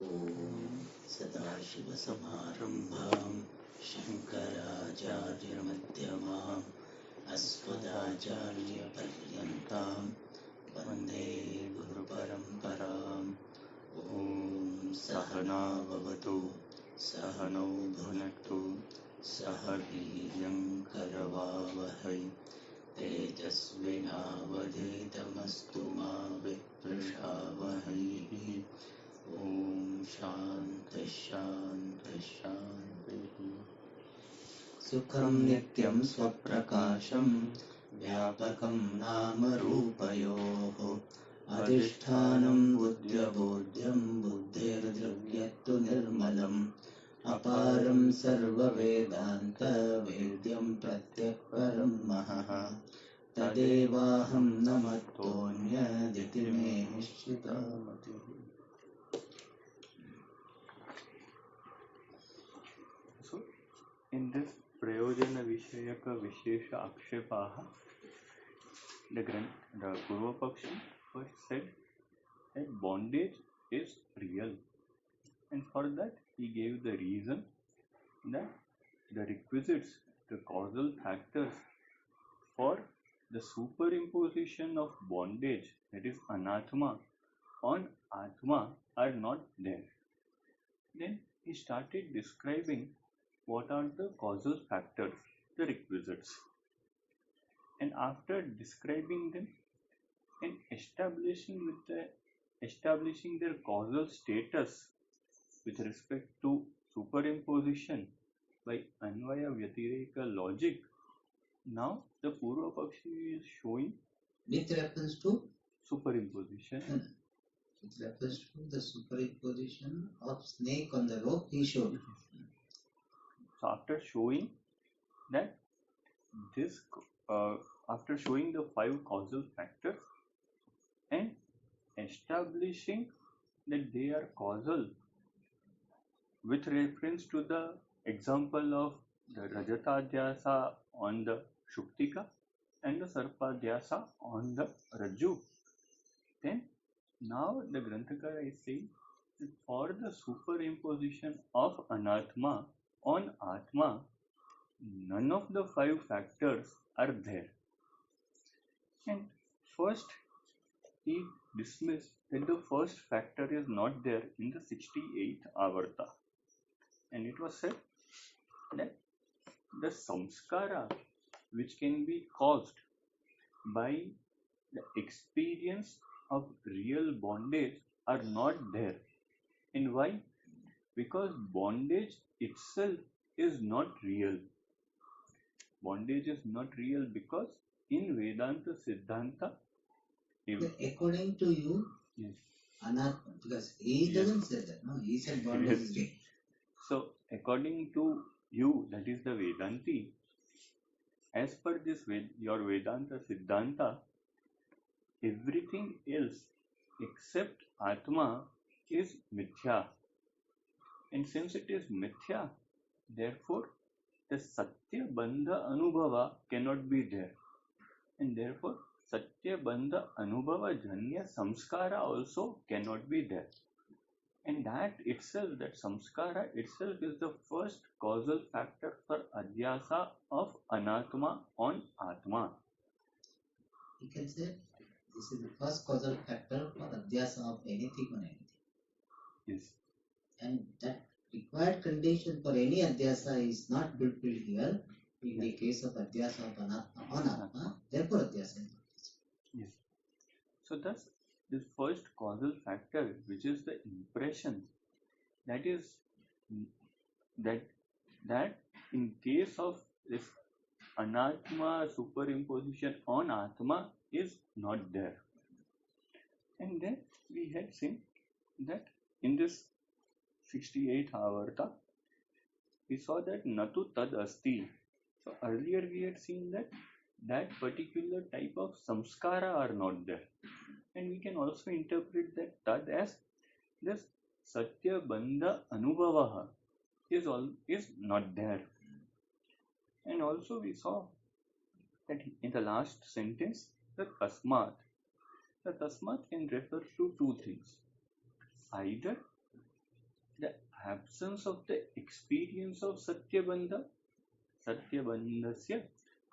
ॐ सदाशिवसमारम्भां शङ्कराचार्यमध्यमाम् अस्मदाचार्यपर्यन्तां वन्दे गुरुपरम्पराम्। ॐ सहना भवतु सहनौ भुनक्तु सह वीर्यं करवावहै तेजस्विनावधीतमस्तु मा विद्विषावहै। ॐ शान्ति शान्ति शान्तिः। सुखं नित्यं स्वप्रकाशं व्यापकं नाम रूपयोः अधिष्ठानं बुद्ध्यबोध्यं बुद्धिर्दृग्यत्तु निर्मलम् अपारं सर्ववेदान्तवेद्यं प्रत्यक्परं महः तदेवाहं न मत्तोऽन्यदिति मे निश्चिता मतिः। So, in this Prayojana Vishayaka Vishesha Akshepaha, the Purva Paksha first said that bondage is real, and for that he gave the reason that the requisites, the causal factors for the superimposition of bondage, that is anatma, on atma are not there. Then he started describing what are the causal factors, the requisites. And after describing them and establishing their causal status with respect to superimposition by Anvaya Vyatireka logic, now the Purva Pakshi is showing with reference to superimposition. With reference to the superimposition of snake on the rope, he showed. So after showing that this, after showing the 5 causal factors and establishing that they are causal with reference to the example of the Rajatadhyasa on the Shuktika and the Sarpadhyasa on the Rajju, then now the Granthakara is saying that for the superimposition of Anatma on Atma, none of the 5 factors are there. And first, he dismissed that the first factor is not there in the 68th Avarta. And it was said that the samskara which can be caused by the experience of real bondage are not there. And why? Because bondage itself is not real. Bondage is not real because in Vedanta Siddhanta, according to you, yes, Anatma, because he doesn't say that, no, he said bondage is real. So according to you, that is the Vedanti, as per this your Vedanta Siddhanta, everything else except Atma is Mithya. And since it is Mithya, therefore the Satya Bandha Anubhava cannot be there. And therefore Satya Bandha Anubhava Janya Samskara also cannot be there. And that itself, that samskara itself is the first causal factor for adhyasa of anatma on atma. You can say this is the first causal factor for adhyasa of anything on anything. Yes. And that required condition for any adhyasa is not fulfilled here in the case of adhyasa of anatma on atma, therefore adhyasa is not. Yes. So thus this first causal factor, which is the impression, that is that in case of this anatma superimposition on atma is not there. And then we had seen that in this 68th Avarta, we saw that natu tad asti. So earlier we had seen that particular type of samskara are not there. And we can also interpret that tad as this satya bandha anubhavaha is not there. And also we saw that in the last sentence, the tasmat can refer to 2 things. Either the absence of the experience of Satyabandha, Satyabandhasya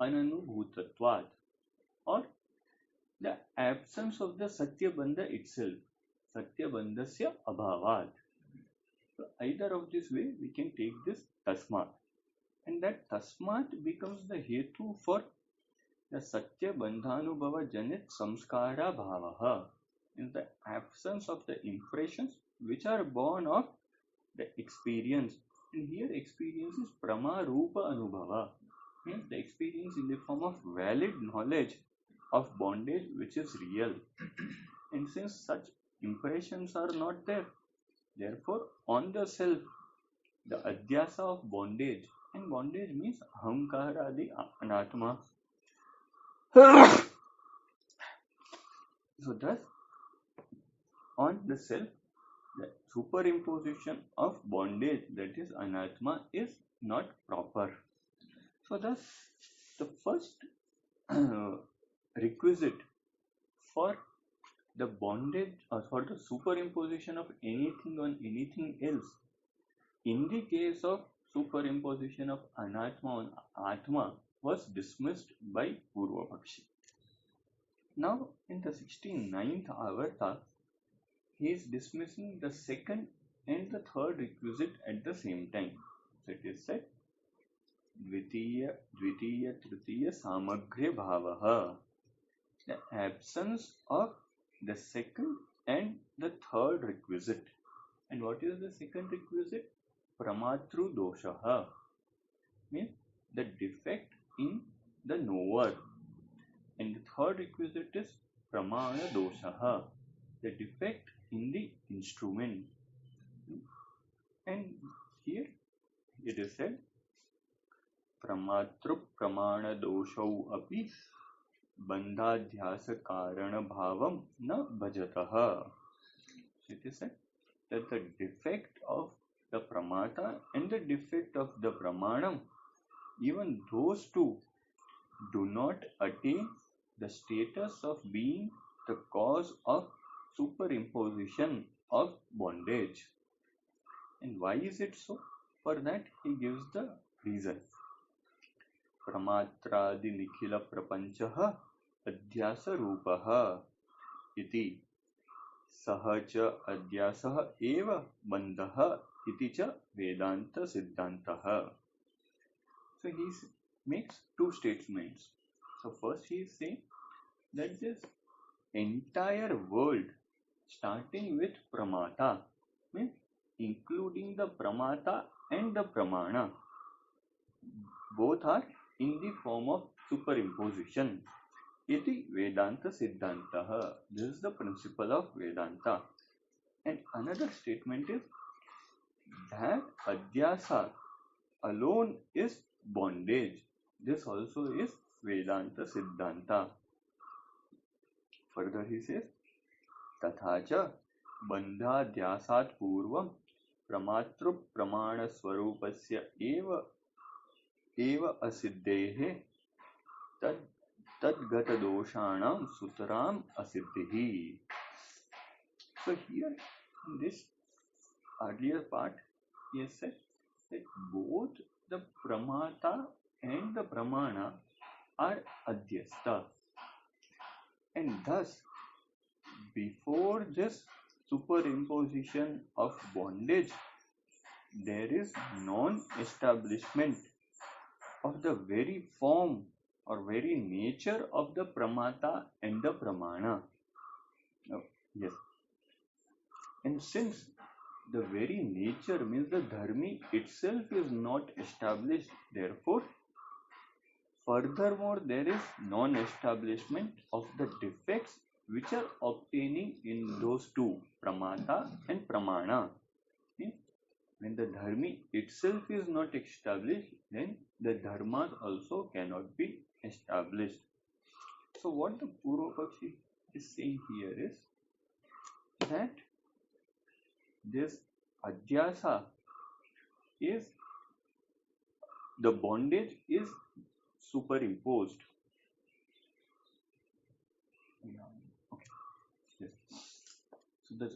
ananubhutatvat, or the absence of the Satyabandha itself, Satyabandhasya abhavat. So either of this way we can take this tasmat, and that tasmat becomes the hetu for the Satyabandhanubhava janit samskara bhavaha, in the absence of the impressions which are born of the experience. And here experience is prama rupa anubhava, means the experience in the form of valid knowledge of bondage which is real. And since such impressions are not there, therefore on the self, the adhyasa of bondage, and bondage means ahamkara adi anatma. So thus on the self, the superimposition of bondage, that is anatma, is not proper. So thus the first requisite for the bondage or for the superimposition of anything on anything else, in the case of superimposition of anatma on atma, was dismissed by Purvapakshi. Now in the 69th avarta, he is dismissing the second and the third requisite at the same time. So it is said, Dvitiya, Tritiya, Samagre Bhavaha, the absence of the second and the third requisite. And what is the second requisite? Pramatru doshaha, means the defect in the knower. And the third requisite is pramana doshaha, the defect in the instrument. And here it is said, pramatru pramana doshau api bandhadhyasa karana bhavam na bhajataha. It is said that the defect of the pramata and the defect of the pramanam, even those two do not attain the status of being the cause of superimposition of bondage. And why is it so? For that he gives the reason. Pramatradi nikhila prapanchaha adhyasa rupaha iti sahacha adhyasaha eva bandhaha iti cha vedanta siddhantaha. So he makes two statements. So first he is saying that this entire world, starting with pramata, means including the pramata and the pramana, both are in the form of superimposition. Iti Vedanta Siddhantaha. This is the principle of Vedanta. And another statement is that Adhyasa alone is bondage. This also is Vedanta Siddhanta. Further he says, Tathacha Bandhadhyasat Purvam Pramatru Pramana Swarupasya Eva Asiddhehe Tadgata Doshanam Sutaram Asiddhihi. So here in this earlier part, he has said that both the Pramata and the Pramana are Adhyasta. And thus, before this superimposition of bondage, there is non-establishment of the very form or very nature of the pramata and the pramana. Yes. And since the very nature means the dharmi itself is not established, therefore, furthermore, there is non-establishment of the defects which are obtaining in those two, pramata and pramana. When the dharmi itself is not established, then the dharmas also cannot be established. So what the Purvapakshi is saying here is that this adhyasa is, the bondage is superimposed. Okay. Yes. So the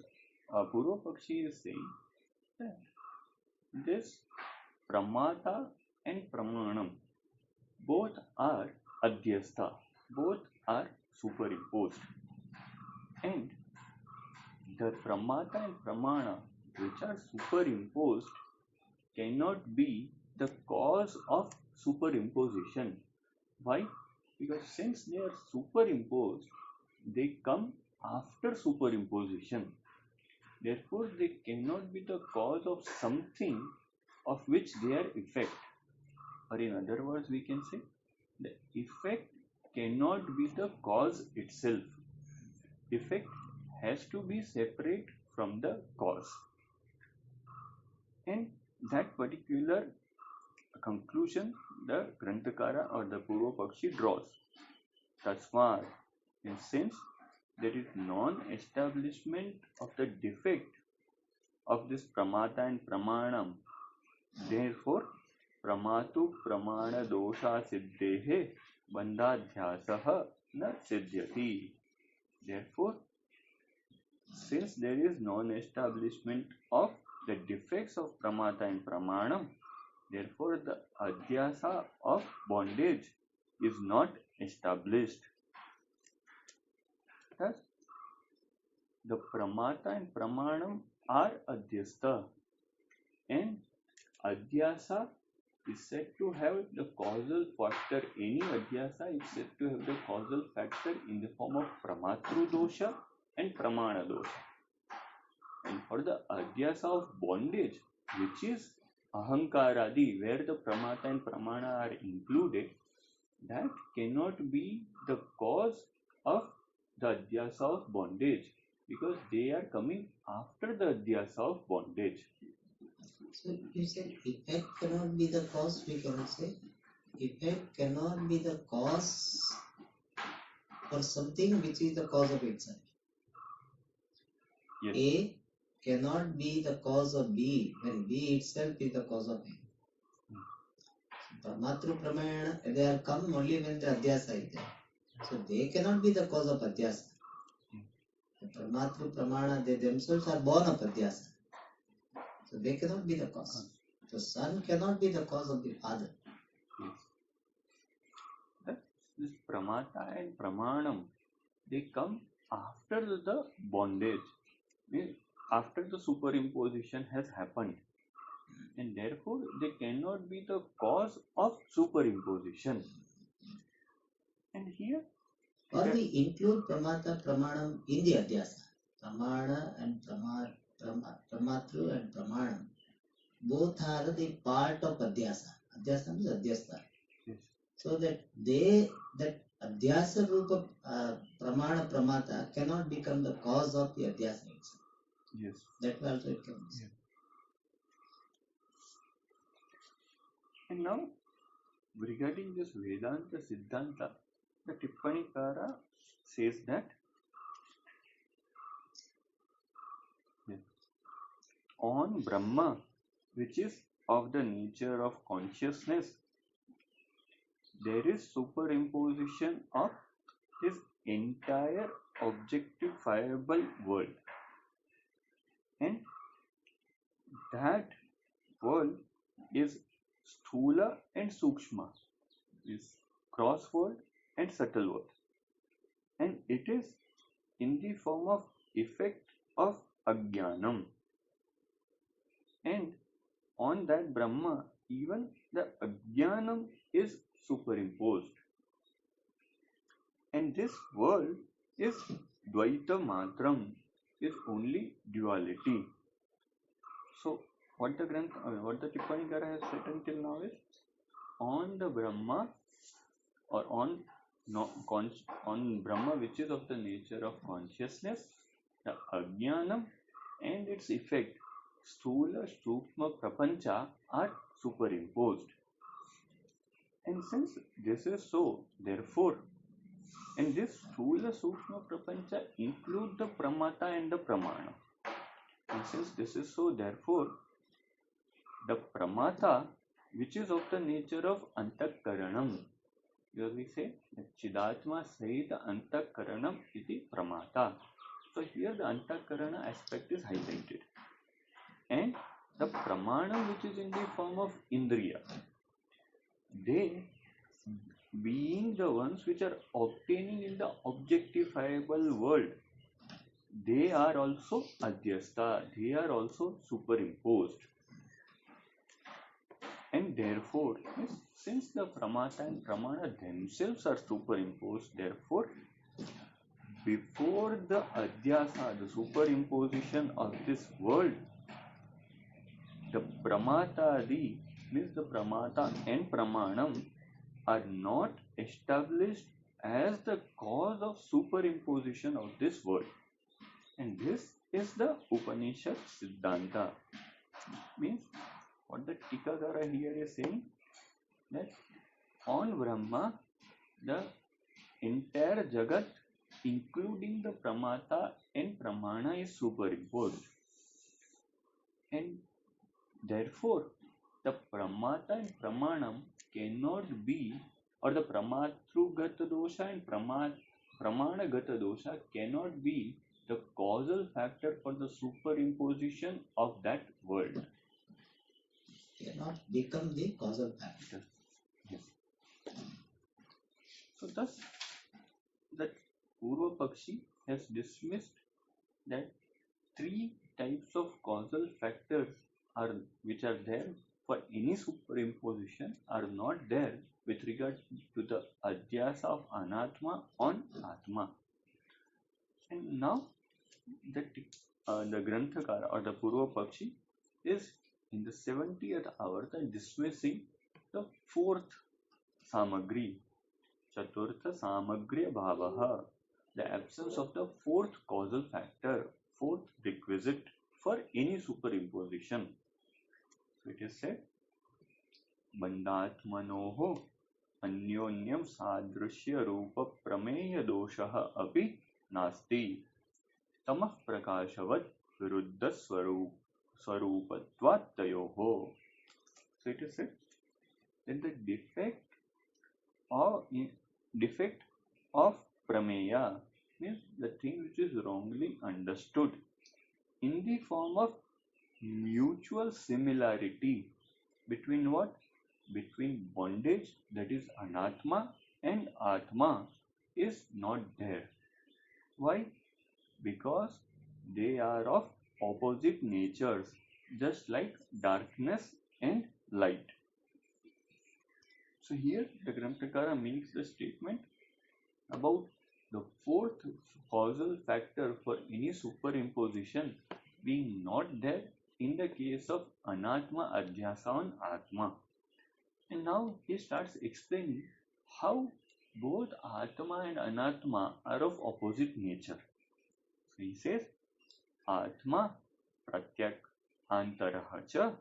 Purvapakshi is saying This pramata and pramanam both are adhyastha, both are superimposed, and the pramata and pramana which are superimposed cannot be the cause of superimposition. Why? Because since they are superimposed, they come after superimposition. Therefore, they cannot be the cause of something of which they are effect. Or in other words, we can say the effect cannot be the cause itself. Effect has to be separate from the cause. And that particular conclusion the Granthakara or the Purva Pakshi draws. Tasmat, and since there is non-establishment of the defect of this pramata and pramanam, therefore pramatu pramana dosha siddhehe bandhadhyasah na siddhyati. Therefore, since there is non-establishment of the defects of pramata and pramanam, therefore the adhyasa of bondage is not established. Thus, the pramata and pramanam are adhyastha, and adhyasa is said to have the causal factor. Any adhyasa is said to have the causal factor in the form of pramatru dosha and pramana dosha. And for the adhyasa of bondage, which is ahankaradi, where the pramata and pramana are included, that cannot be the cause of the adhyasa of bondage, because they are coming after the adhyasa of bondage. So you said effect cannot be the cause, we cannot say. Effect cannot be the cause for something which is the cause of itself. Yes. A cannot be the cause of B when B itself is the cause of A. Pramatru Pramana, they are come only when the adhyasa is there. So they cannot be the cause of adhyasa. The Pramatru Pramana, they themselves are born of adhyasa. So they cannot be the cause. The son cannot be the cause of the father. Yes. This pramata and pramanam, they come after the bondage, after the superimposition has happened, and therefore they cannot be the cause of superimposition. And here, or we include pramata pramanam in the adhyasa. Pramana and pramatru and pramanam both are the part of adhyasa. Adhyasa means adhyastha. yes. So that adhyasa rupa pramana pramata cannot become the cause of the adhyasa itself. Yes. That way also it can be said. And now, regarding this Vedanta Siddhanta, the Tippanikara says that on Brahma, which is of the nature of consciousness, there is superimposition of his entire objectifiable world. And that world is Sthula and Sukshma, is gross world and subtle world. And it is in the form of effect of Ajnanam. And on that Brahma, even the Ajnanam is superimposed. And this world is Dvaita Matram, is only duality. So, what the Tippanikara has said until now is, on the Brahma, or on Brahma, which is of the nature of consciousness, the Ajnanam and its effect, Sthula, Sukshma, Prapancha, are superimposed. And since this is so, therefore, and this Sthula, Sukshma, Prapancha include the Pramata and the Pramana. And since this is so, therefore, the Pramata, which is of the nature of Antakaranam, because we say Chidatma Sahita Antakaranam iti Pramata. So here the Antakarana aspect is highlighted. And the pramana which is in the form of indriya, they being the ones which are obtaining in the objectifiable world, they are also adhyasta, they are also superimposed. And therefore, since the pramata and pramana themselves are superimposed, therefore, before the adhyasa, the superimposition of this world, the pramatadi, means the pramata and pramanam, are not established as the cause of superimposition of this world. And this is the Upanishad Siddhanta. Means what the Tikakara here is saying, that on Brahma, the entire Jagat, including the Pramata and Pramana, is superimposed. And therefore, the Pramata and Pramanam cannot be, or the Pramatru-gata dosha and Pramana-gata dosha cannot be the causal factor for the superimposition of that world. Cannot become the causal factor. Yes. So thus, that Purva Pakshi has dismissed that three types of causal factors are which are there for any superimposition are not there with regard to the adhyasa of anatma on atma. And now the Granthakara or the Purva Pakshi is in the 70th avarta dismissing the fourth samagri, chaturtha samagriya bhavaha, the absence of the fourth causal factor, fourth requisite for any superimposition. So it is said, bandhatmanoho अन्योन्यम सादृश्य रूप प्रमेय दोषः अपि नास्ति तमः प्रकाशवत् विरुद्ध स्वरूपत्वात् तयोः. So it is said that the defect of prameya means the thing which is wrongly understood in the form of mutual similarity between what? Between bondage, that is anatma, and atma is not there. Why? Because they are of opposite natures, just like darkness and light. So here the Granthakara makes the statement about the fourth causal factor for any superimposition being not there in the case of anatma adhyasa on atma. And now he starts explaining how both atma and anatma are of opposite nature. So he says, atma pratyak antaraha cha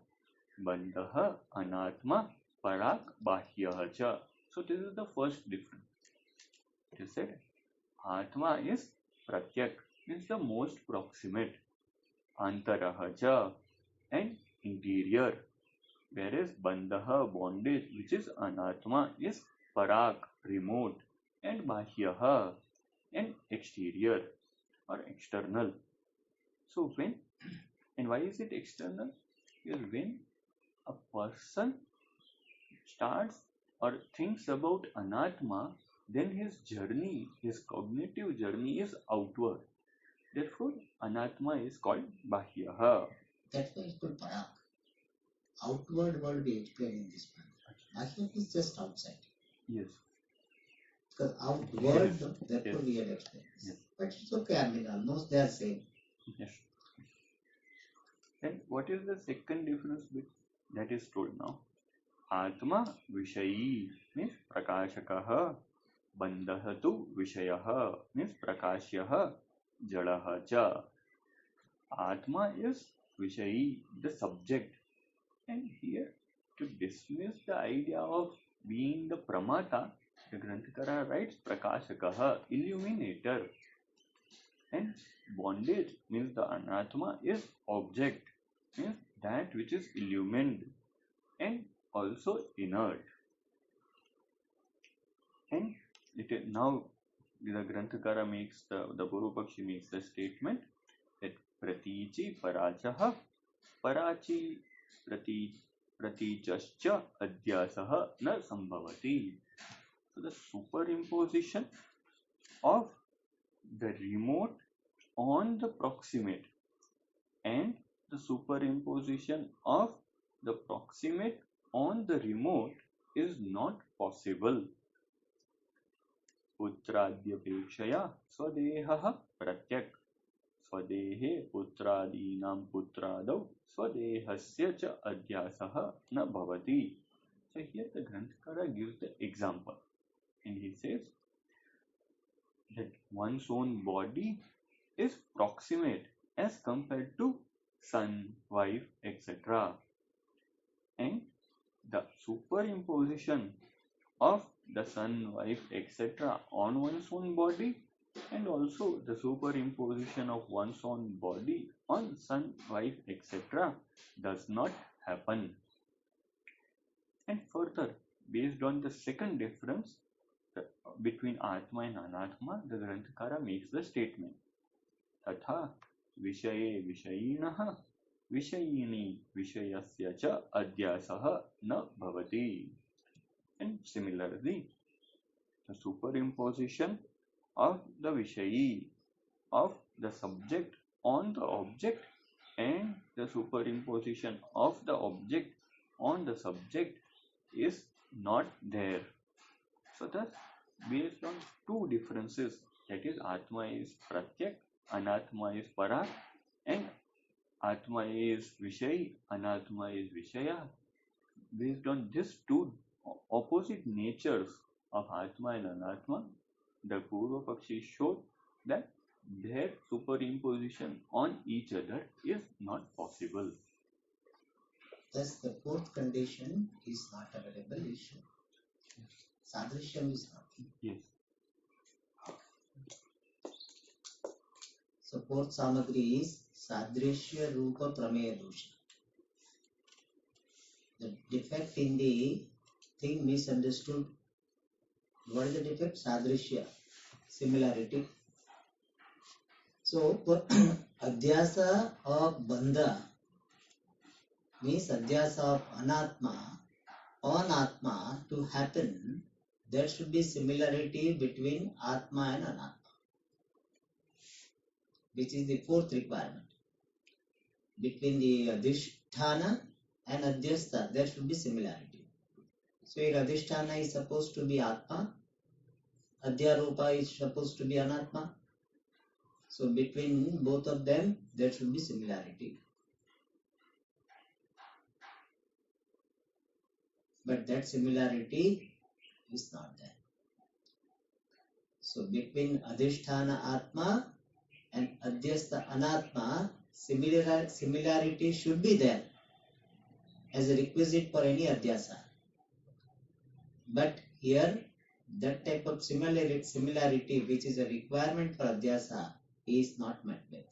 bandhaha anatma parak bahyaha cha. So this is the first difference. It is said, atma is pratyak, means the most proximate, antaraha cha, and interior. Whereas bandhaha, bondage, which is anatma, is parak, remote, and bahyaha, and exterior or external. So when, and why is it external? Because when a person starts or thinks about anatma, then his journey, his cognitive journey is outward. Therefore, anatma is called bahyaha. That's why it's called parak. Outward world we explain in this point. Bahya is just outside. Yes. Because outward, Yes. therefore Yes. we have explained. Yes. But it's okay, I mean, almost they are same. Yes. And what is the second difference that is told now? Atma Vishayi means Prakashakaha, Bandhaha tu Vishayaha means Prakashyaha, Jadaha cha. Atma is Vishayi, the subject. And here, to dismiss the idea of being the Pramata, the Granthakara writes Prakashakaha, illuminator. And bondage means the anatma is object, means that which is illumined and also inert. And it is now the Granthakara makes the Purva Pakshi makes the statement that Pratichi Parachaha. Parachi praticascha adhyasah na sambhavati. So the superimposition of the remote on the proximate and the superimposition of the proximate on the remote is not possible. पुत्राद्यपेक्षया स्वदेहः प्रत्यक् स्वदेहे पुत्रादीनां पुत्रादौ स्वदेहस्य च अध्यासः न भवति. So here the Granthakara gives the example and he says that one's own body is proximate as compared to son, wife, etc. And the superimposition of the son, wife, etc. on one's own body and also the superimposition of one's own body on son, wife, etc. does not happen. And further, based on the second difference between Atma and Anatma, the Granthakara makes the statement Tatha Vishaye Vishayinaha Vishayini Vishayasya cha Adhyasaha na bhavati. And similarly, the superimposition of the Vishayi of the subject on the object and the superimposition of the object on the subject is not there. So thus, based on two differences, that is Atma is Pratyak, Anatma is Parak, and Atma is Vishayi, Anatma is Vishaya. Based on these two opposite natures of Atma and Anatma, the Purva Pakshi showed that their superimposition on each other is not possible. Thus, the fourth condition is not available, is shown. Sadrishyam is not. Yes. So, fourth samagri is Sadrishya Rupa Prameya Dosha. The defect in the thing misunderstood. What is the defect? Sadrishya, similarity. So, for Adhyasa of Bandha means Adhyasa of Anatma on Atma to happen, there should be similarity between Atma and Anatma, which is the fourth requirement. Between the Adhisthana and Adhyastha, there should be similarity. So here Adhisthana is supposed to be Atma, Adhyarupa is supposed to be Anatma. So between both of them, there should be similarity. But that similarity is not there. So between Adhisthana Atma and Adhyastha Anatma, similarity should be there as a requisite for any Adhyasa. But here, that type of similarity which is a requirement for Adhyasa is not met with.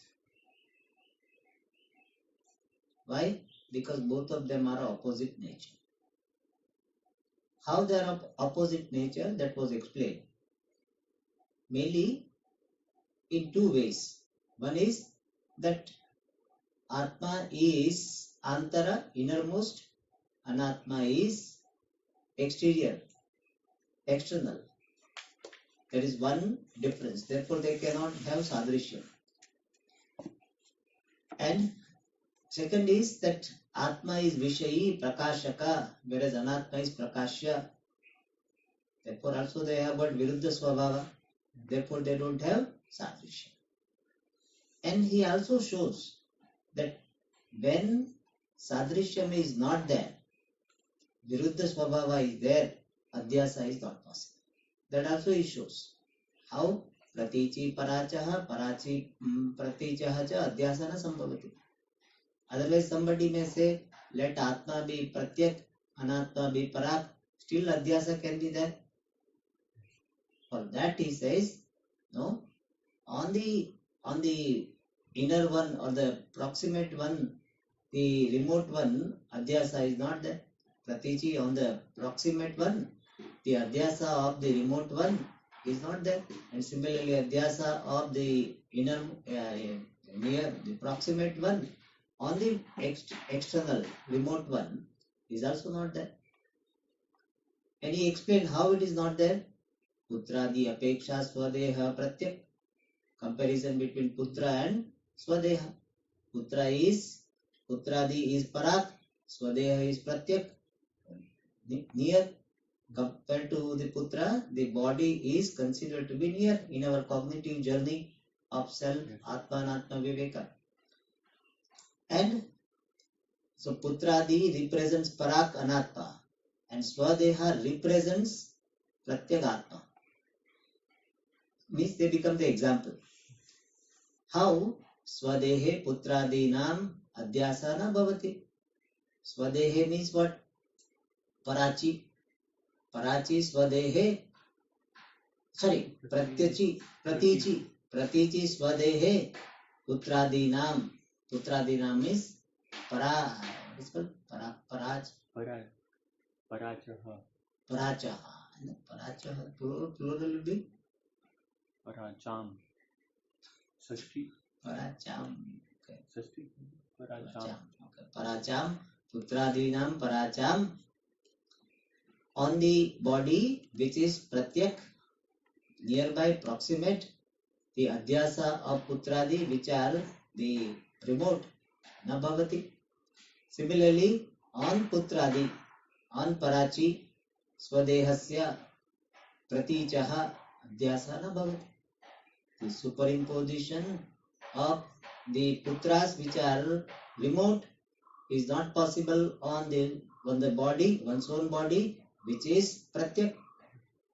Why? Because both of them are opposite nature. How they are of opposite nature, that was explained. Mainly in two ways. One is that Atma is Antara, innermost, Anatma is exterior, external. There is one difference. Therefore, they cannot have Sadrishya. And second is that Atma is Vishayi, Prakashaka, whereas Anatma is Prakashya. Therefore, also they have but Viruddha Swabhava. Therefore, they don't have Sadrishya. And he also shows that when Sadrishyam is not there, Viruddha Swabhava is there, Adhyasa is not possible. That also he shows. How? Pratichi Parachaha, Parachi Pratichaha cha Adhyasana Sambhavati. Otherwise, somebody may say, let Atma be Pratyak, Anatma be Parak, still Adhyasa can be there. For that he says, no, on the inner one or the proximate one, the remote one, Adhyasa is not there. Pratichi on the proximate one, the Adhyasa of the remote one is not there. And similarly, Adhyasa of the inner, near the proximate one on the external remote one is also not there. And he explained how it is not there. Putradi apeksha swadeha pratyak. Comparison between putra and swadeha. Putradi is parak, swadeha is pratyak, near. Compared to the putra, the body is considered to be near in our cognitive journey of self, atma and atma viveka. And so putradi represents parak anatma and swadeha represents pratyak atma. Means they become the example. How swadehe putradinam adhyasa na bhavati. Swadehe means what? Parachi swadehe, sorry, pratichi swadehe putradinam. Putradinam is para, it's called parachaha. Plural will be paracham. Sashti. Paracham. Okay. Sashti. Paracham. Okay. Paracham. Putradinam paracham. On the body which is pratyak, nearby, proximate, the adhyasa of putradi which are the remote, na bhavati. Similarly, on putradi, on parachi, swadehasya pratichaha adhyasa na bhavati. The superimposition of the putras which are remote is not possible on the body, one's own body, which is pratyak.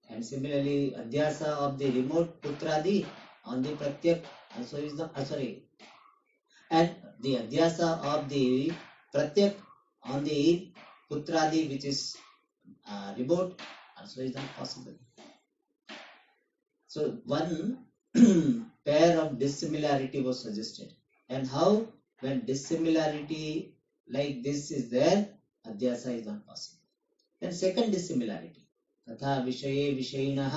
And similarly, adhyasa of the remote putradi on the pratyak also is not, and the adhyasa of the pratyak on the putradi which is remote also is not possible. So one pair of dissimilarity was suggested. And how, when dissimilarity like this is there, adhyasa is not possible. And second dissimilarity, तथा विषये विषयिणः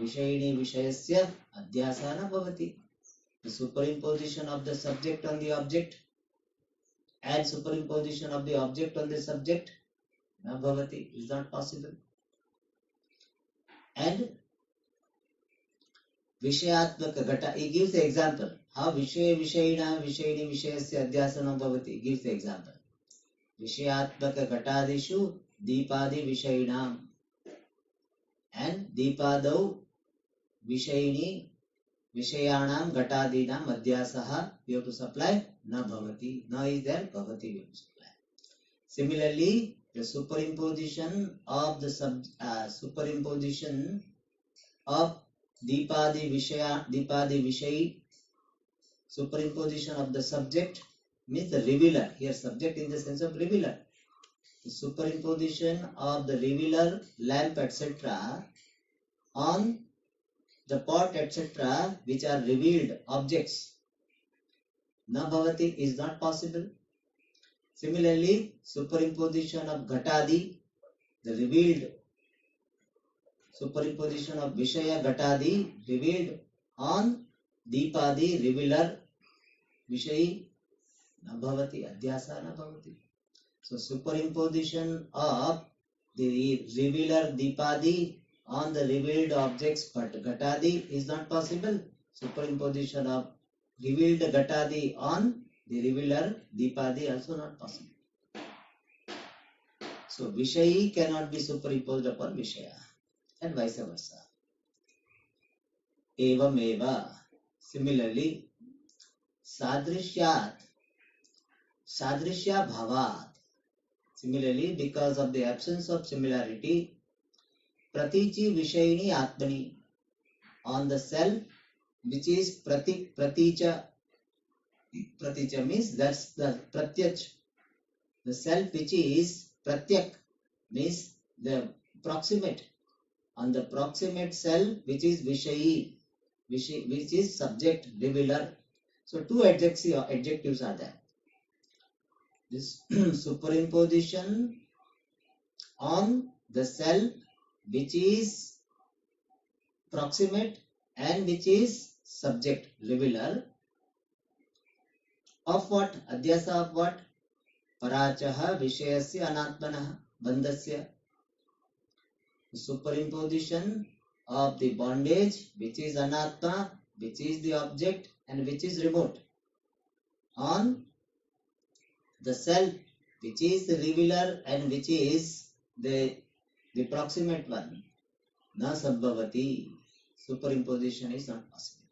विषयिणी विषयस्य अध्यासः न भवति. The superimposition of the subject on the object and superimposition of the object on the subject न भवति is not possible. And Vishayatmaka Ghata, he gives the example. How Vishaya Vishayina Vishayini Vishayasya Adhyasana Bhavati. He gives the example. Vishayatmaka Ghatadishu Deepadi Vishayinam. And Deepadau Vishayini Vishayanam Ghatadinam Adhyasaha. We have to supply Na Bhavati. Na is there, Bhavati we have to supply. Similarly, the superimposition of the superimposition of Deepadi Vishayi, superimposition of the subject means the revealer. Here subject in the sense of revealer. The superimposition of the revealer, lamp, etc. on the pot, etc. which are revealed objects. Na bhavati is not possible. Similarly, superimposition of Ghatadi, the revealed superimposition of Vishaya Ghatadi revealed on Deepadi revealer Vishayi na bhavati, adhyasa na bhavati. So superimposition of the revealer Deepadi on the revealed objects but Ghatadi is not possible. Superimposition of revealed Ghatadi on the revealer Deepadi also not possible. So Vishayi cannot be superimposed upon Vishaya. And vice versa. Evam eva. Similarly, sadrishyat, sadrishya bhavat. Similarly, because of the absence of similarity, pratichi vishayini atmani, on the self which is praticha. Praticha means that's the pratyach. The self which is pratyak means the proximate. On the proximate self which is Vishayi, which is subject, revealer. So two adjectives are there. This superimposition on the self which is proximate and which is subject, revealer. Of what? Adhyasa of what? Parachaha Vishayasya Anatmanaha Bandhasya. Superimposition of the bondage, which is Anatma, which is the object and which is remote, on the self, which is the revealer and which is the proximate one. Na sambhavati. Superimposition is not possible.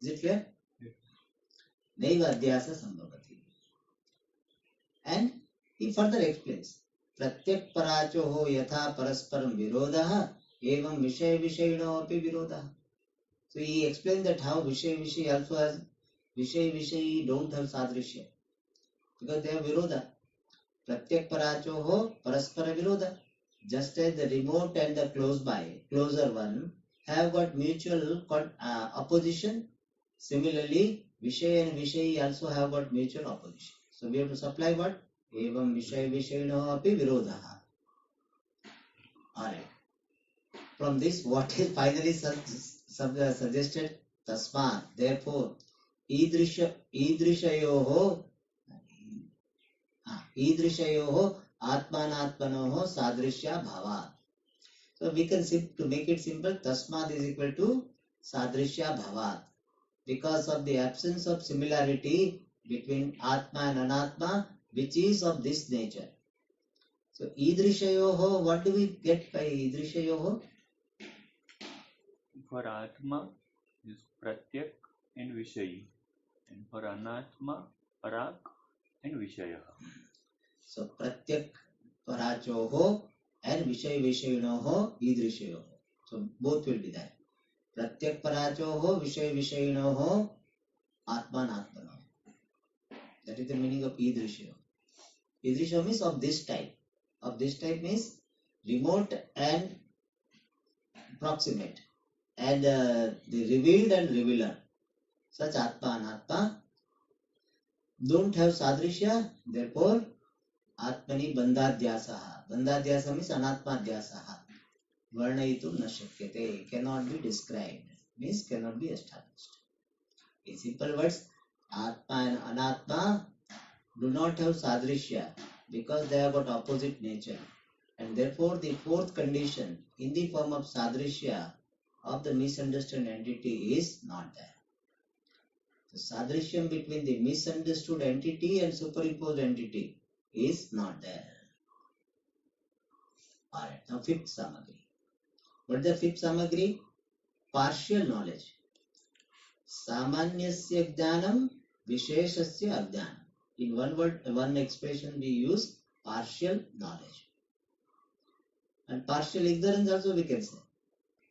Is it clear? Naiva adhyasa sambhavati. And he further explains, Pratyak paracho ho yatha parasparam virodha evam vishay vishayino api virodha. So he explained that how vishay also has vishay don't have sadrishya because they have virodha. Pratyak paracho ho paraspara virodha. Just as the remote and the closer one have got mutual opposition, similarly vishay and vishay also have got mutual opposition. So we have to supply what? Evam vishay vishayino api virodha. Alright. From this, what is finally suggested? Tasmat. Therefore, idrishayoho atmanatmanoho sadrishya bhava. So we can to make it simple, tasmat is equal to sadrishya bhava. Because of the absence of similarity between atma and anatma, which is of this nature. So idrishayoho, what do we get by idrishayoho? For atma is pratyak and vishayi, and for anatma parak and vishaya. So pratyak parachoho and vishay vishayinoho idrishayoho. So both will be there. Pratyak parachoho vishay vishayinoho atmanatmanoho. That is the meaning of idrishayoho. Idrishayoho means of this type. Of this type means remote and proximate, and the revealed and revealer. Such atma anatma don't have sadrishya, therefore atmani bandhadhyasaha. Bandhadhyasa means anatmadhyasaha. Varnayitum na shakyate, cannot be described, means cannot be established. In simple words, atma and anatma do not have sadrishya because they have got opposite nature, and therefore the fourth condition in the form of sadrishya of the misunderstood entity is not there. The sadrishyam between the misunderstood entity and superimposed entity is not there. Alright, now fifth samagri. What is the fifth samagri? Partial knowledge. Samanyasya jnanam visheshasya ajnanam. In one word, one expression we use partial knowledge. And partial ignorance also we can say.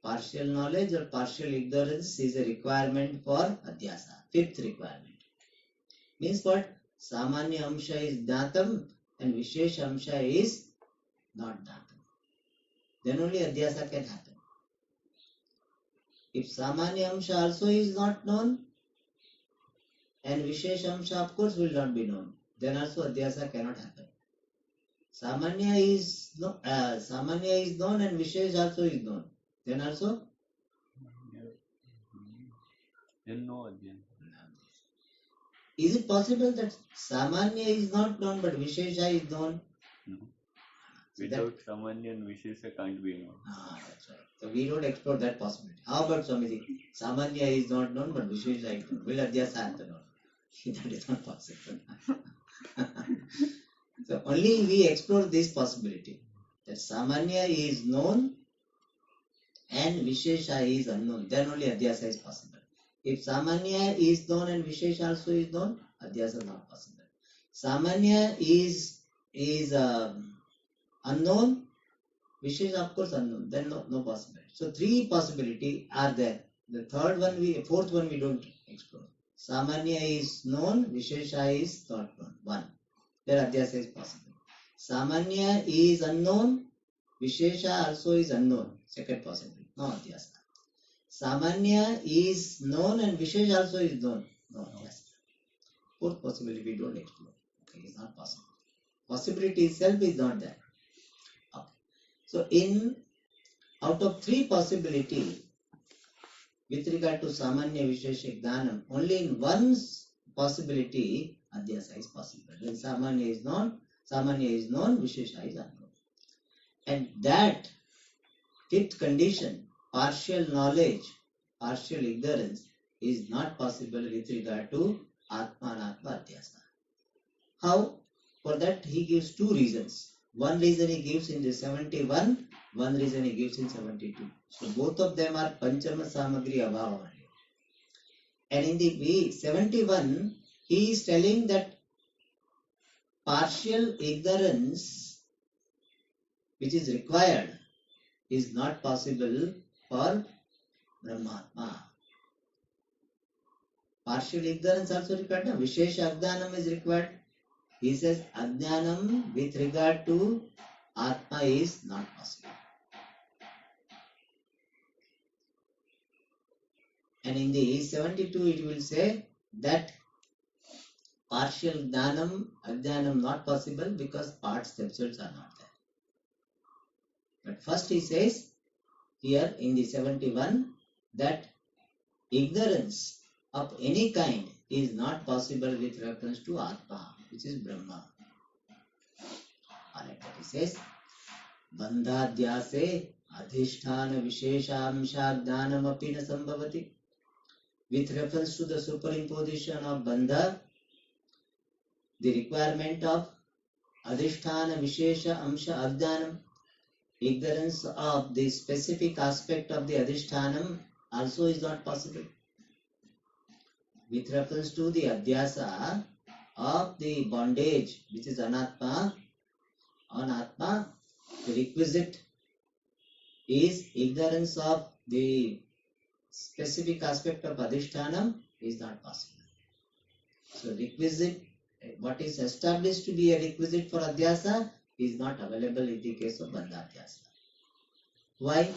Partial knowledge or partial ignorance is a requirement for adhyasa. Fifth requirement. Means what? Samanya amsha is jnatam and vishesha amsha is not jnatam. Then only adhyasa can happen. If samanya amsha also is not known and vishesha amsha of course will not be known, then also adhyasa cannot happen. Samanya is known and vishesha also is known. Then also? Then no adhyasa. Is it possible that Samanya is not known but Vishesha is known? No. Without Samanya and Vishesha can't be known. That's right. So we don't explore that possibility. How about Swamiji? Samanya is not known but Vishesha is known. Will Adhyasa have to know? That is not possible. So only we explore this possibility that Samanya is known and Vishesha is unknown. Then only Adhyasa is possible. If Samanya is known and Vishesha also is known, Adhyasa is not possible. Samanya is unknown, Vishesha of course unknown, then no possibility. So three possibilities are there. The fourth one we don't explore. Samanya is known, Vishesha is not known. One. There Adhyasa is possible. Samanya is unknown, Vishesha also is unknown. Second possibility. No Adhyasa. Samanya is known and Vishesh also is known. No, yes. Fourth possibility we don't explore. Okay, it's not possible. Possibility itself is not there. Okay. So out of three possibilities with regard to Samanya Vishesha Jnanam, only in one possibility Adhyasa is possible. When Samanya is known, Vishesha is unknown. And that fifth condition, partial knowledge, partial ignorance, is not possible with regard to Atma Anatma Adhyasa. How? For that he gives two reasons. One reason he gives in the 71, one reason he gives in 72. So both of them are Panchama Samagri Abhava. And in the 71, he is telling that partial ignorance which is required is not possible for Brahmatma. Partial ignorance also required. No? Vishesha Ajnanam is required. He says Ajnanam with regard to Atma is not possible. And in the 72 it will say that partial Jnanam, Ajnanam not possible because parts themselves are not there. But first he says here in the 71 that ignorance of any kind is not possible with reference to Atma, which is Brahma. Alright, he says Bandhadhyase adhisthana visheshamsha jnanam api na sambhavati. With reference to the superimposition of bandha, the requirement of adhisthana vishesha amsha ajnanam, ignorance of the specific aspect of the adhishthanam also is not possible. With reference to the adhyasa of the bondage, which is anatma, on atma, the requisite is ignorance of the specific aspect of adhishthanam is not possible. So requisite, what is established to be a requisite for adhyasa is not available in the case of bandhadhyasa. Why?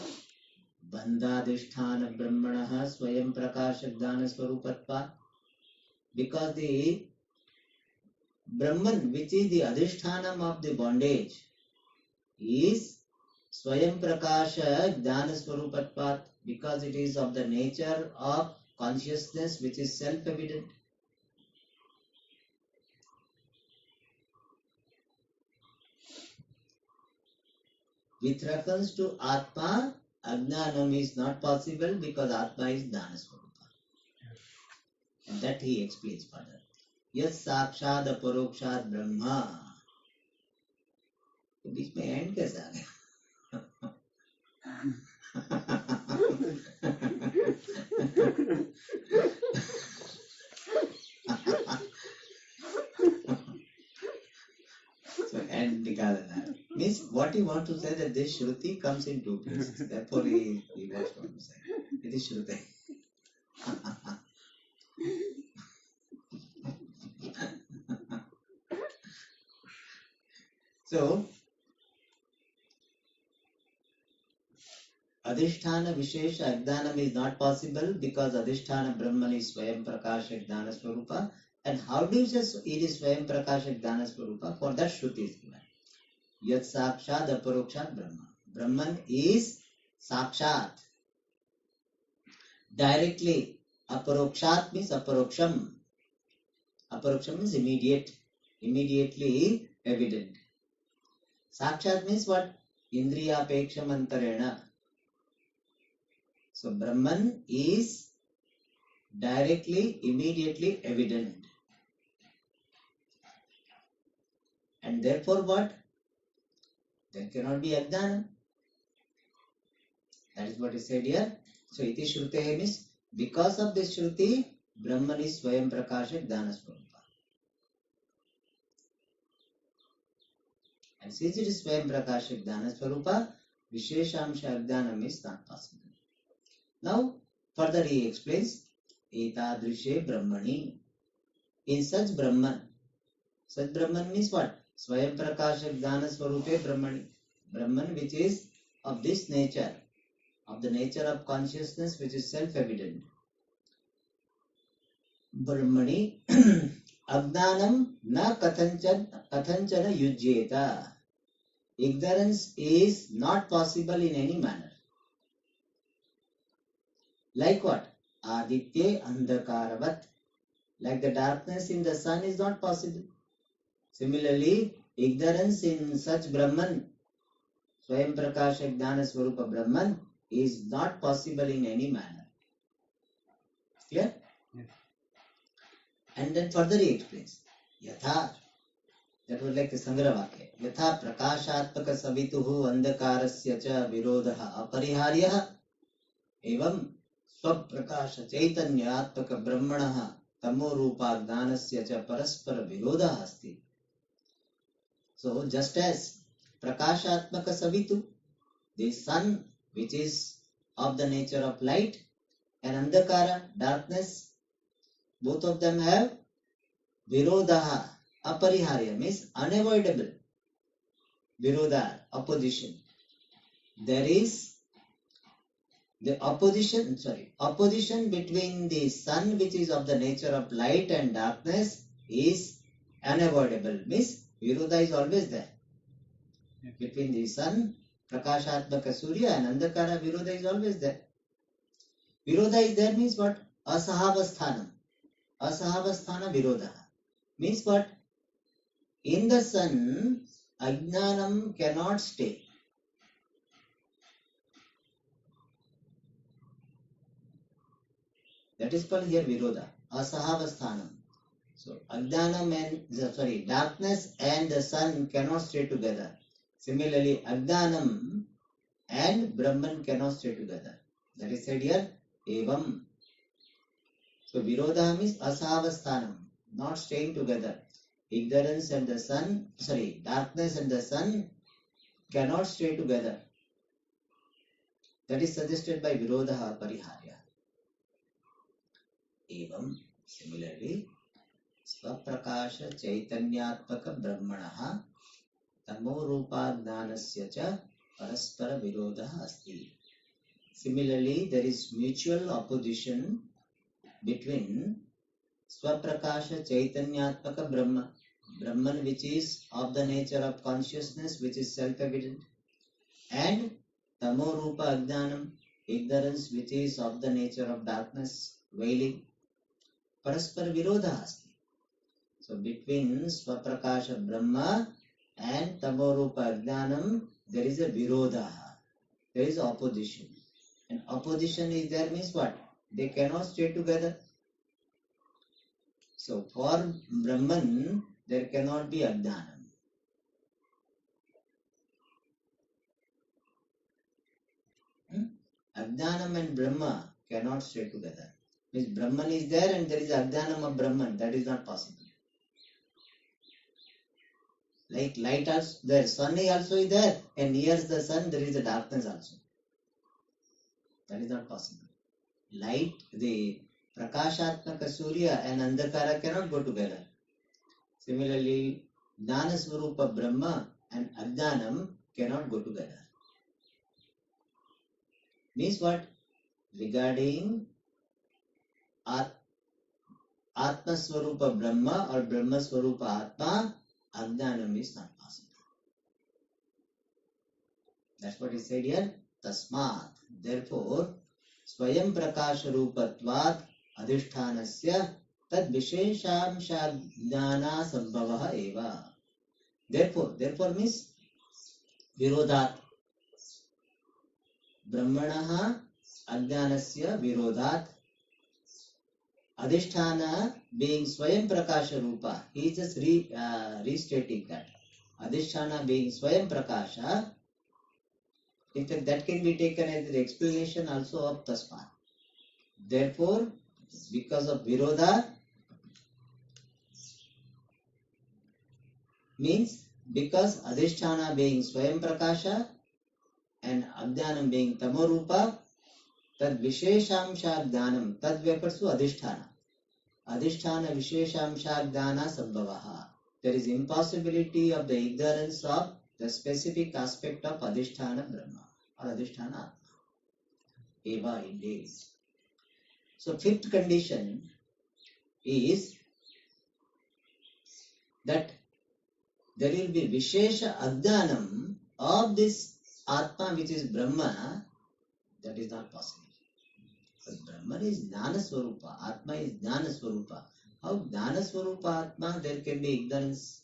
Bandhadhisthana brahmanaha swayam prakasha jnana swarupatva. Because the Brahman, which is the adhishthanam of the bondage, is swayam prakasha jnana swarupatvat, because it is of the nature of consciousness which is self-evident. With reference to Atma, Ajnanam is not possible because Atma is Jnana Swarupa. And that he explains further. Yas Sakshad Aparokshad Brahma. तो बीच में and कैसा आ गया? So end निकालना. Means what you want to say that this Shruti comes in two places. Therefore he was going to say. It is Shruti. So Adhisthana Vishesha Ajnanam is not possible because Adhisthana Brahman is Swayam Prakasha Jnana Swarupa. And how do you say it is Swayam Prakasha Jnana Swarupa? For that Shruti is given. Yat Sakshad Aparokshat Brahma. Brahman is Sakshat. Directly. Aparokshat means Aparoksham. Aparoksham means immediate. Immediately evident. Sakshat means what? Indriya Peksham Antarena. So Brahman is directly, immediately evident. And therefore what? There cannot be Ajnana. That is what is said here. So iti Shrutehe means because of this Shruti, Brahman is Swayam Prakasha Jnana Swarupa. And since it is Swayam Prakasha Jnana Swarupa, Visheshamsha Ajnanam is not possible. Now, further he explains, Etadrishe Brahmani. In such Brahman means what? Swayam Prakasha Jnana Swarupe Brahmani. Brahman which is of this nature, of the nature of consciousness which is self-evident. Brahmani Ajnanam na kathanchana yujyeta. Ignorance is not possible in any manner. Like what? Aditya andhakaravat. like the darkness in the sun is not possible. Similarly, ignorance in such Brahman, Swayam Prakasha Jnana Swarupa Brahman, is not possible in any manner. Clear? Yes. And then further he explains, Yatha, that was like a Sangra Vakya, Yatha Prakashatmaka Savituhu Andakarasya cha Virodha Apariharyah Evam Swaprakasha Chaitanyatmaka Brahmanaha Tamo Rupa Jnanasya cha Paraspara Virodha Asti. So just as Prakashatmaka Savitu, the sun which is of the nature of light, and Andakara, darkness, both of them have Virodha, Apariharya, means unavoidable. Virodha, opposition. There is the opposition between the sun which is of the nature of light and darkness is unavoidable, means Virodha is always there. Between the sun, Prakashatmaka Surya, and Andakara, Virodha is always there. Virodha is there means what? Asahavasthanam. Asahavasthana Virodha. Means what? In the sun, Ajnanam cannot stay. That is called here Virodha. Asahavasthanam. So, darkness and the sun cannot stay together. Similarly, Ajnanam and Brahman cannot stay together. That is said here, Evam. So, Virodha means Asahavasthanam, not staying together. Ignorance and the sun, darkness and the sun cannot stay together. That is suggested by Virodha Pariharya. Evam, similarly, Svaprakasha Chaitanyatmaka Brahmanaha Tamo Rupa Jnanasya cha Paraspara Virodha Asti. Similarly, there is mutual opposition between Swaprakasha Chaitanyatmaka Brahma, Brahman which is of the nature of consciousness, which is self-evident, and Tamo Rupa Ajnanam, ignorance which is of the nature of darkness, veiling. Paraspara Virodha Asti. So between Swaprakasha Brahma and Tamo Rupa Ajnanam, there is a Virodha. There is opposition. And opposition is there means what? They cannot stay together. So for Brahman, there cannot be Ajnanam. Ajnanam and Brahma cannot stay together. Means Brahman is there and there is Ajnanam of Brahman. That is not possible. Like light also there, sun also is there, and near the sun there is a darkness also. That is not possible. Light, the Prakashatmaka Surya and Andakara cannot go together. Similarly, Jnana Swarupa Brahma and Ajnanam cannot go together. Means what? Regarding Atma Swarupa Brahma or Brahma Swarupa Atma, Ajnanam is not possible. That's what is said here. Tasmat. Therefore, Swayam Prakasha Rupatvat Adhishthanasya Tad Visheshamsha Jnana Sambhavaha Eva. Therefore means Virodhat. Brahmanaha Ajnanasya Virodhat. Adhisthana being Swayam Prakasha Rupa. He is just restating that. Adhisthana being Swayam Prakasha. In fact, that can be taken as the explanation also of Tasmat. Therefore, because of Virodha, means because Adhisthana being Swayam Prakasha and Ajnanam being Tamo Rupa, Tad Visheshamsha Jnanam, Tad refers to Adhisthana. Adhisthana Visheshamsha Jnana Sambhavaha. There is impossibility of the ignorance of the specific aspect of Adhisthana Brahma or Adhisthana Atma. Eva indeed. So fifth condition is that there will be Vishesha Ajnanam of this Atma which is Brahma. That is not possible. Because Brahman is Jnana Swarupa, Atma is Jnana Swarupa. How Jnana Swarupa Atma there can be ignorance?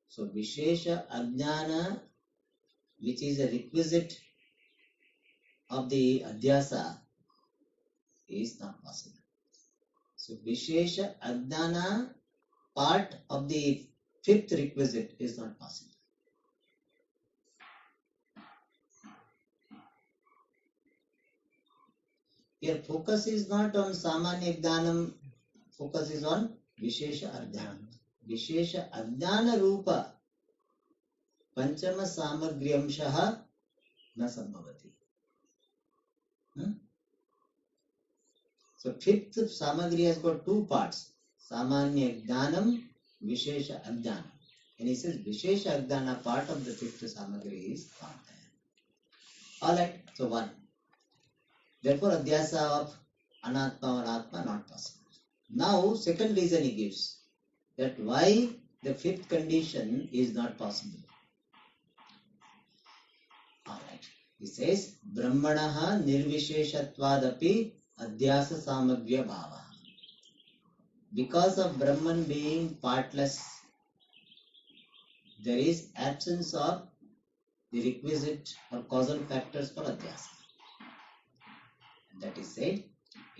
So Vishesha Ajnana, which is a requisite of the Adhyasa, is not possible. So Vishesha Ajnana, part of the fifth requisite, is not possible. Your focus is not on Samanya Jnanam, focus is on Vishesha Ajnana. Vishesha Ajnana Rupa Panchama Samagriyamshaha na sambhavati. So fifth Samagri has got two parts. Samanya Jnanam, Vishesha Ajnana. And he says Vishesha Ajnana part of the fifth Samagri is not there. Alright, so one. Therefore Adhyasa of Anatma or Atma not possible. Now second reason he gives, that why the fifth condition is not possible. Alright. He says, Brahmanaha nirvisheshatvadapi adhyasa samagriya bhava. Because of Brahman being partless, there is absence of the requisite or causal factors for adhyasa. That is said,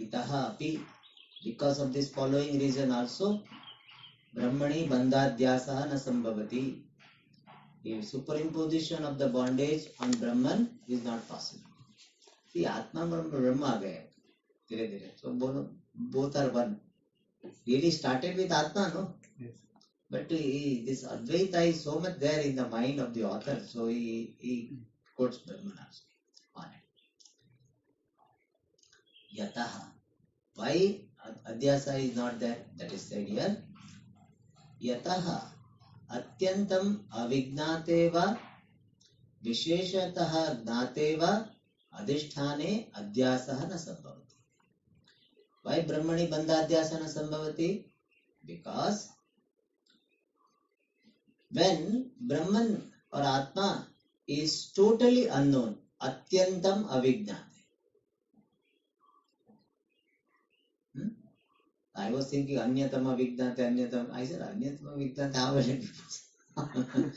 itaha api, because of this following reason also, Brahmani bandhadhyasa na sambhavati. The superimposition of the bondage on Brahman is not possible. See, Atma Brahma aa gaya. Dhire dhire. So both are one. Really started with Atma, no? Yes. But this Advaita is so much there in the mind of the author, so he quotes Brahman also. Alright. Yataha. Why Adhyasa is not there? That is said here. Yataha Atyantam avignate va visheshatah gnate va adhisthane adhyasah na sambhavati. Why Brahmani bandhadhyasa na sambhavati? Because when Brahman or Atma is totally unknown, atyantam avignate. I was thinking anyatama vignate, anyatama. I said anyatama vignate, how will it be possible?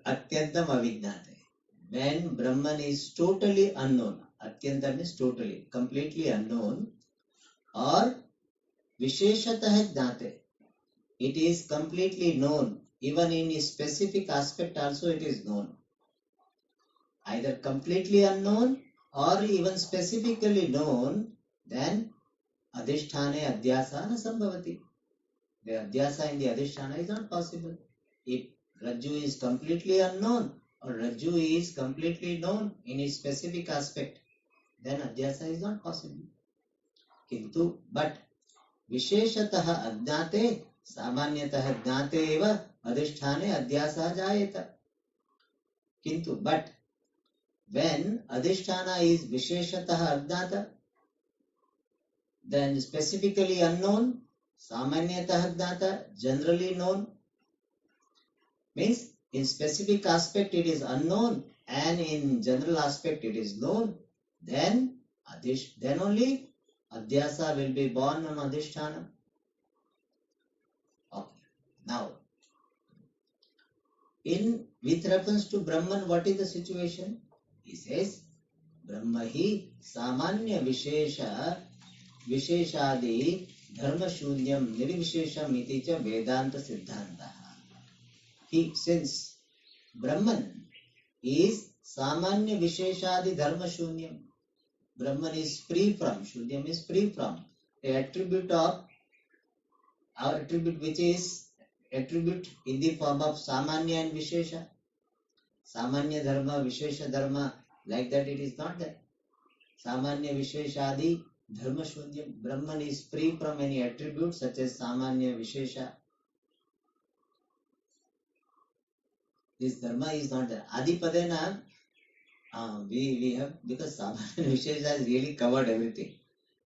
Atyantam avignate. When Brahman is totally unknown, atyantam is totally, completely unknown, or visheshatah gnate, it is completely known, even in a specific aspect also it is known. Either completely unknown or even specifically known, then adhisthane adhyasa na sambhavati. The adhyasa in the adhisthana is not possible. If Rajju is completely unknown or Rajju is completely known in a specific aspect, then adhyasa is not possible. Kintu, but visheshatah ajnate samanyatah jnate eva adhisthane adhyasa jayeta. Kintu, but when adhisthana is visheshatah ajnata, then specifically unknown, samanyatah jnata, generally known, means in specific aspect it is unknown and in general aspect it is known, then only adhyasa will be born on adhisthana. Okay. Now, with reference to Brahman, what is the situation? He says, Brahmahi samanya visheshadi dharma shunyam nirvishesham iti cha vedanta siddhanta. Since Brahman is samanya visheshadi dharma shunyam, Brahman is free from, shunyam is free from, the attribute of our attribute which is attribute in the form of samanya and vishesha. Samanya dharma, vishesha dharma, like that it is not there. Samanya visheshadi dharma shunyam. Brahman is free from any attribute such as samanya vishesha. This dharma is not there. Adipadena, we have, because samanya vishesha has really covered everything.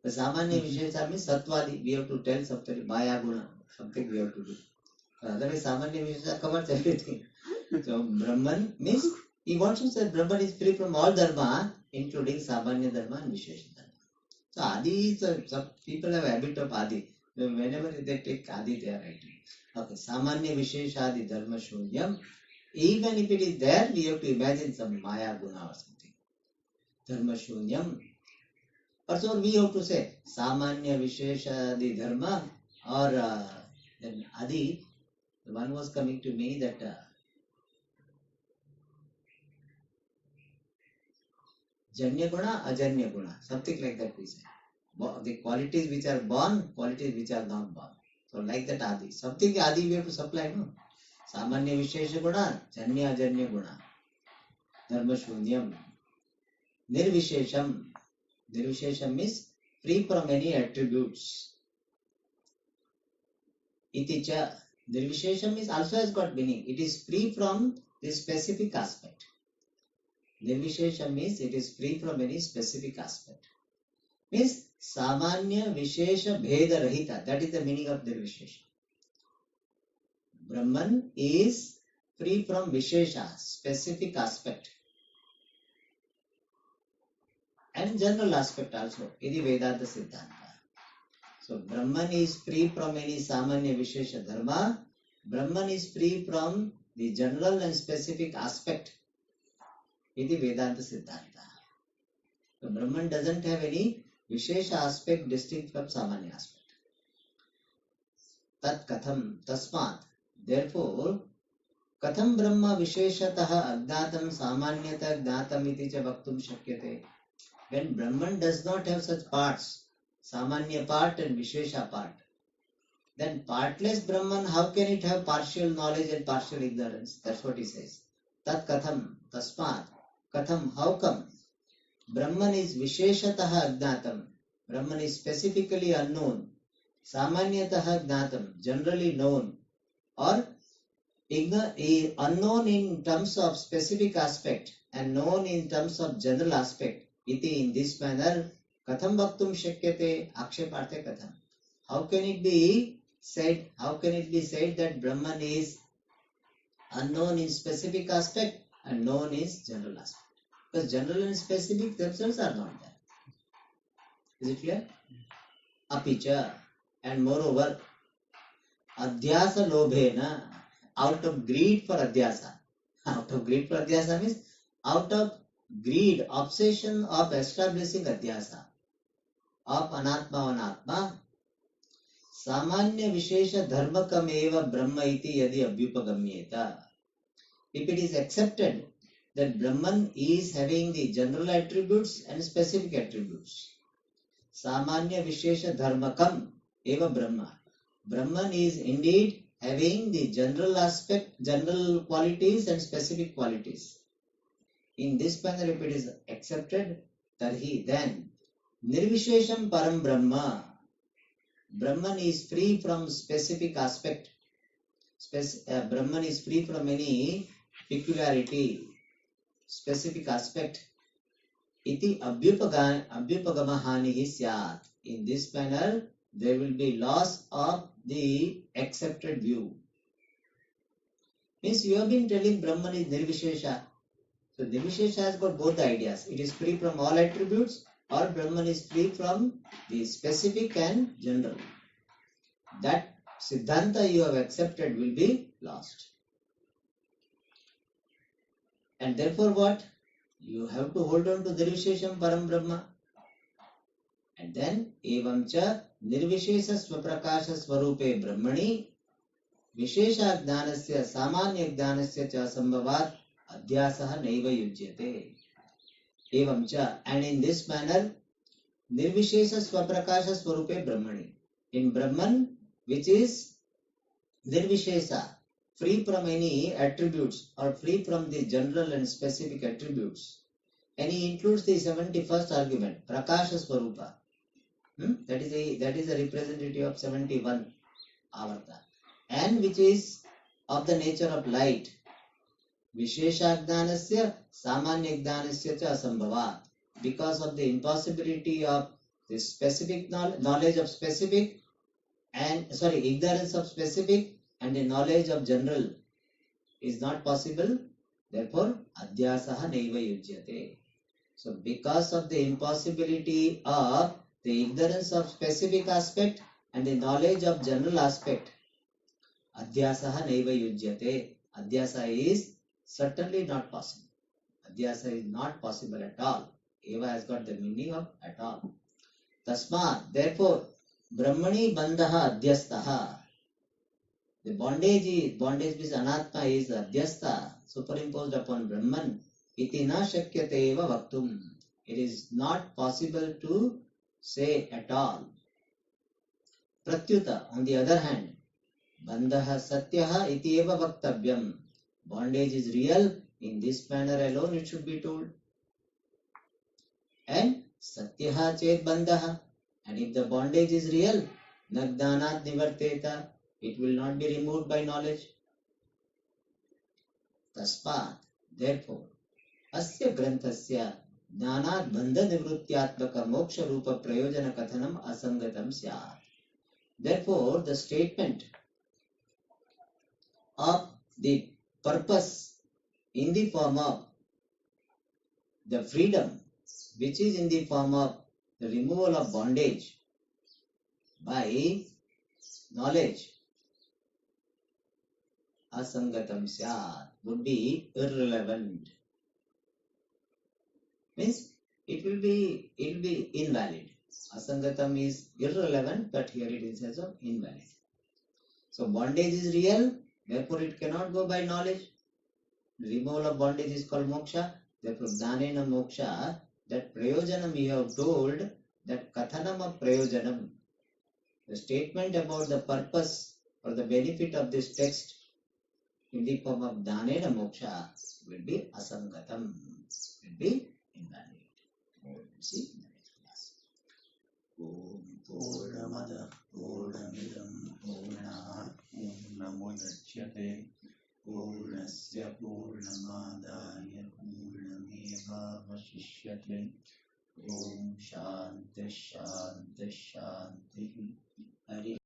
The samanya vishesha means satvadi. We have to tell something, maya guna, something we have to do. Otherwise, samanya vishesha covers everything. So Brahman means he wants to say Brahman is free from all dharma, including samanya dharma and vishesha dharma. So Adi is some people have a habit of Adi. Whenever they take Adi, they are writing. Okay, Samanya Visheshadi Dharma Shunyam. Even if it is there, we have to imagine some Maya Guna or something. Dharma Shunyam. Also, we have to say Samanya Visheshadi Dharma or then Adi. The one was coming to me that Janya Guna, Ajanya Guna, something like that we say. The qualities which are born, qualities which are not born. So like that Adi. Something Adi we have to supply, no? Samanya Vishesha Guna, Janya Ajanya Guna, Dharma Shunyam, Nirvishesham. Nirvishesham means free from any attributes. Iticha. Nirvishesham is also has got meaning. It is free from the specific aspect. Nirvishesham means it is free from any specific aspect. Means Samanya Vishesha Bheda Rahita. That is the meaning of Nirvishesha. Brahman is free from Vishesha, specific aspect. And general aspect also. Iti Vedanta Siddhanta. So Brahman is free from any Samanya Vishesha Dharma. Brahman is free from the general and specific aspect. Iti Vedanta Siddhanta. So Brahman doesn't have any Vishesha aspect distinct from Samanya aspect. Tat Katham Tasmat. Therefore, Katham Brahma Visheshatah Agdatam Samanyata Gdatam iti cha vaktum shakyate. When Brahman does not have such parts, Samanya part and Vishesha part, then partless Brahman, how can it have partial knowledge and partial ignorance? That's what he says. Tat Katham Tasmat. Katham, how come? Brahman is Visheshatah Agdatam. Brahman is specifically unknown. Samanyatah Gnatam, generally known. Or unknown in terms of specific aspect and known in terms of general aspect. Iti, in this manner, Katham Bhaktum Shakyate Aksheparte Katham. How can it be said? How can it be said that Brahman is unknown in specific aspect and known in general aspect? Because general and specific themselves are not there. Is it clear? Apicha, and moreover, Adhyasa Lobhena, out of greed for Adhyasa. Out of greed for Adhyasa means out of greed, obsession of establishing Adhyasa, of Anatma Anatma, Samanya Vishesha Dharmakam eva Brahma iti yadi abhyupagamyeta. If it is accepted that Brahman is having the general attributes and specific attributes, Samanya Vishesha Dharmakam eva Brahma. Brahman is indeed having the general aspect, general qualities and specific qualities. In this manner, if it is accepted, then Nirvishesham Param Brahma. Brahman is free from specific aspect. Brahman is free from any peculiarity, specific aspect. Iti abhyupagamahanihi syat. In this manner, there will be loss of the accepted view. Means you have been telling Brahman is Nirvishesha. So Nirvishesha has got both the ideas. It is free from all attributes, or Brahman is free from the specific and general. That Siddhanta you have accepted will be lost. And therefore what? You have to hold on to Nirvishesham Param Brahma. And then Evamcha Nirvishesha Swaprakasha Swarupe Brahmani Vishesha Jnanasya Samanya Jnanasya Cha Sambhavat Adhyasaha Naiva Yujyate. Evamcha, and in this manner Nirvishesha Swaprakasha Swarupe Brahmani. In Brahman, which is Nirvishesha, free from any attributes or free from the general and specific attributes. And he includes the 71st argument, Prakasha Swarupa. That is a representative of 71 avarta, and which is of the nature of light. Vishesha Jnanasya Samanya Jnanasya Cha Asambhavat. Because of the impossibility of the specific knowledge of specific and ignorance of specific and the knowledge of general is not possible. Therefore, Adhyasaha Naiva Yujyate. So because of the impossibility of the ignorance of specific aspect and the knowledge of general aspect. Adhyasaha naiva yujyate. Adhyasa is certainly not possible. Adhyasa is not possible at all. Eva has got the meaning of at all. Tasmat, therefore, Brahmani bandhaha adhyastaha. The bondage means anatma is adhyasta, superimposed upon Brahman. Iti na shakyate eva vaktum. It is not possible to say at all. Pratyuta, on the other hand, bandhaha satyaha iti eva vaktavyam. Bondage is real. In this manner alone it should be told. And satyaha chet bandhaha. And if the bondage is real, nagdanat nivarteta, it will not be removed by knowledge. Taspat, therefore, asya granthasya jnanat bandha nivrutyatmaka moksha rupa prayojana kathanam asangatam syat. Therefore, the statement of the purpose in the form of the freedom, which is in the form of the removal of bondage by knowledge, asangatam syat, would be irrelevant. Means it will be invalid. Asangatam is irrelevant, but here it is also invalid. So bondage is real, therefore it cannot go by knowledge. The removal of bondage is called moksha. Therefore, jnanena moksha, that prayojanam we have told, that kathanam of prayojanam, the statement about the purpose or the benefit of this text in the form of jnanena moksha will be asangatam, will be invalid. We'll see in the next class. Om Purnamada Purnamidam Purnat Purnamudachyate Purnasya Purnamadaya Purnameva Vashishyate. Om Shanti Shanti Shanti.